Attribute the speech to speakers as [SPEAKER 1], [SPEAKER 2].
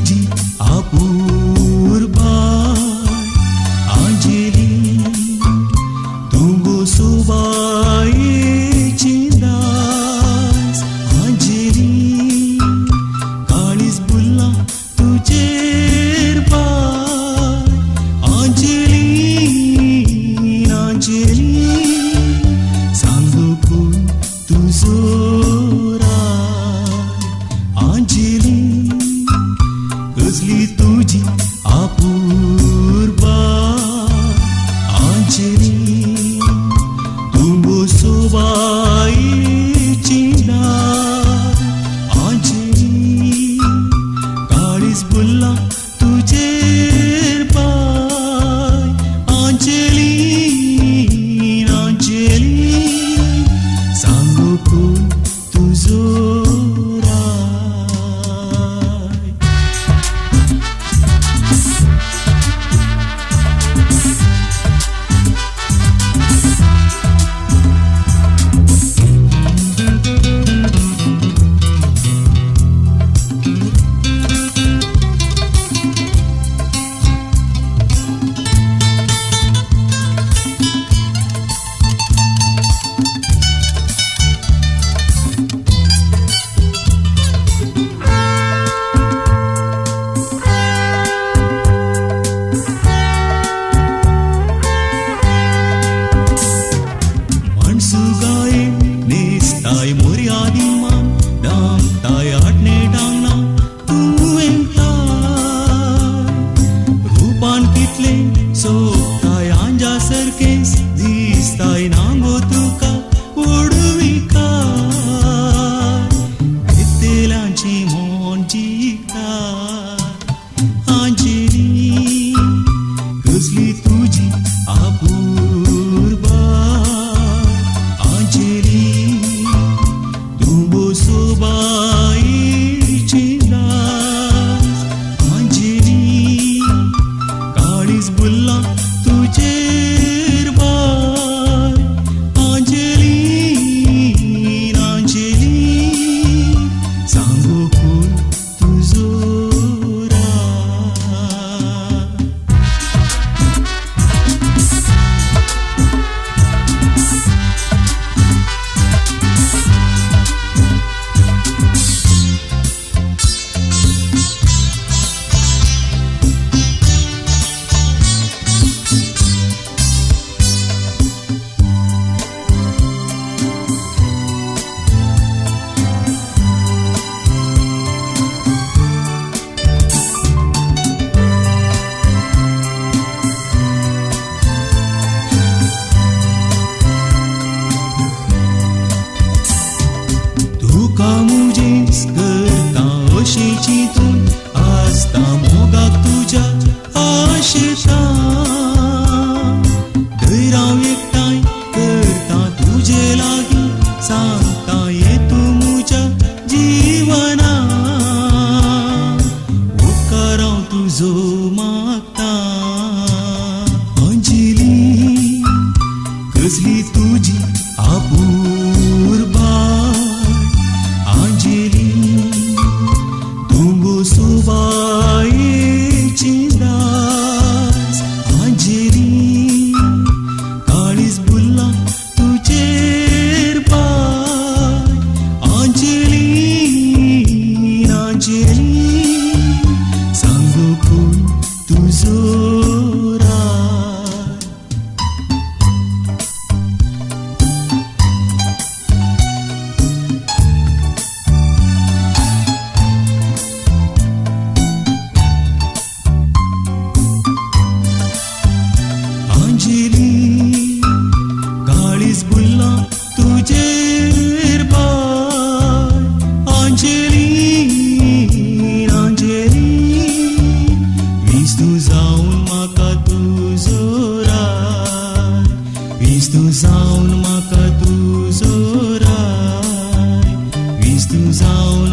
[SPEAKER 1] तुझी अपूर्वाय अंजली तुंगो सोबायेची दास अंजली काळीज बुल्ला तुझेर पाय अंजली अंजली सांगू कोण तुझो अंजली कसली तुझी अपूर्वाय अंजली तुंगो सोबायेची दास अंजली काळीज बुल्ला तुझेर पाय अंजली अंजली सांगू कोण तुझो सुगाए नेस्ताय मोर्यादी मान दाम ताय आडने डांगना तू एंताय रूपान कितले सोताय आंजा सरकेस दिसताय नांगो तुका उडविकार बेतेलांची मोन जिंकताय अंजली कसली तुझी अंजली तुंगो सोबायेची दास अंजली काळीज बुल्ला तुझेर पाय अंजली अंजली सांगू कोण तुझो तुका मुजेस करता अशेची तूं आसता मोगाक तुज्या आशेता धैर हांव एकठांय करता तुजे लागीं सांगता ये तूं म्हज्या जिवना उपकार हांव तुजो मागता अंजली कसली तुजी अपूर्वाय अंजली तुंगो सोबायेची दास अंजली काळीज बुल्ला तुझेर पाय अंजली अंजली सांगू कोण तुझो अंजली काळीज बुल्ला तुझेर पाय अंजली अंजली विस्तू जावन म्हाका तुजो राय विस्तू जावन म्हाका तुजो राय विस्तू जावन